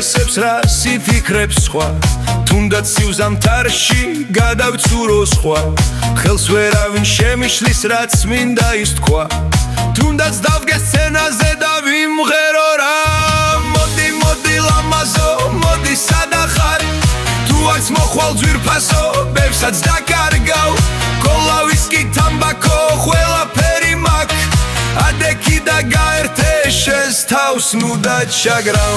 ინტერესებს რა სიფიქრებს სხვა თუნდაც სიუზამთარში გადავცურო სხვა ხელს ვერავინ შემიშლის რაც მინდა ის თქვა თუნდაც დავდგე სცენაზე და ვიმღერო რა მოდი მოდი ლამაზო მოდი სადახარ თუ არც მოხვალ ძვირფასო ბევრსაც დაკარგავ კოლა ვისკი თამბაქო ყველაფერი მაქვს ადექი და გაერთე შენს თავს ნუ და ჩაგრავ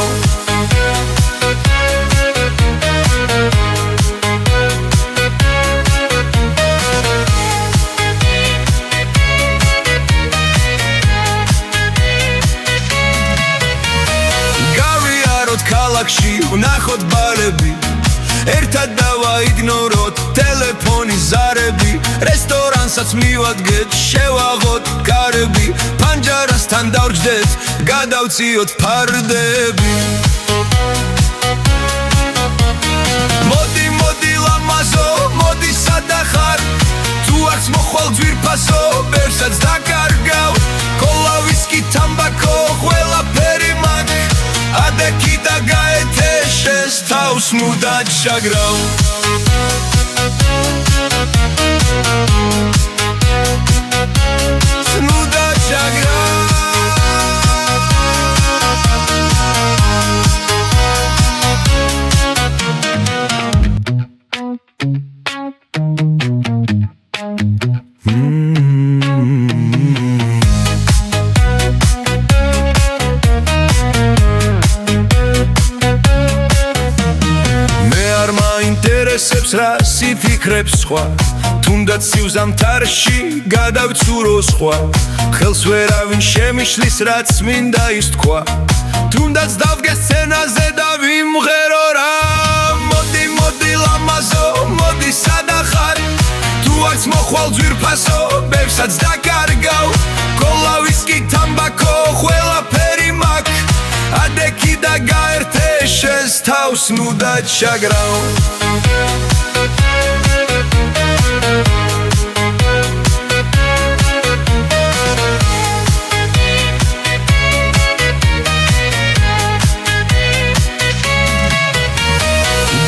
გავიაროთ ქალაქში ვნახოთ ბარები ერთად დავაიგნოროთ ტელეფონის ზარები რესტორანსაც მივადგეთ შევაღოთ კარები პანჯარასთან დავჯდეთ გადავციოთ ფარდები მოდი მოდი ლამაზო მოდი სადახარ თუ არც მოხვალ ძვირფასო ბევრსაც დაკარგავ კოლა ვისკი თამბაქო ყველაფერი მაქვს ადექი და გაეთე შენს თავს ნუ და ჩაგრავ ნუ და ჩაგრავ ინტერესებს რა სიფიქრებს სხვა თუნდაც სიუზამთარში გადავცურო სხვა ხელს ვერავინ შემიშლის რაც მინდა ის თქვა თუნდაც დავდგე სცენაზე და ვიმღერო რა მოდი მოდი ლამაზო მოდი სადახარ თუ არც მოხვალ ძვირფასო ბევრსაც დაკარგავ კოლა ვისკი თამბაქო ყველაფერი მაქვს ადექი და გაერთე შენს თავს ნუ და ჩაგრავ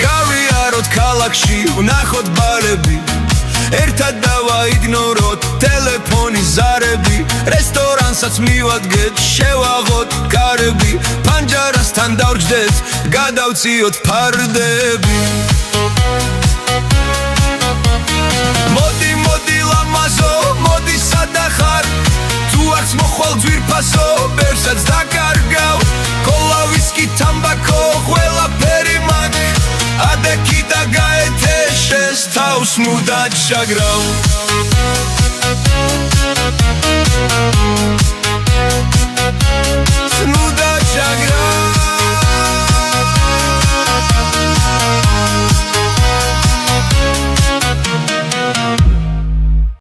გავიაროთ ქალაქში ვნახოთ ბარები ერთად დავაიგნოროთ ტელეფონის ზარები რესტორანსაც მივადგეთ შევაღოთ კარები პანჯარასთან დავჯდეთ გადავციოთ ფარდები მოდი მოდი ლამაზო მოდი სადახარ თუ არც მოხვალ ძვირფასო ბევრსაც დაკარგავ კოლა ვისკი თამბაქო ყველაფერი მაქვს ადექი და გაეთე შენს თავს ნუ და ჩაგრავ ნუ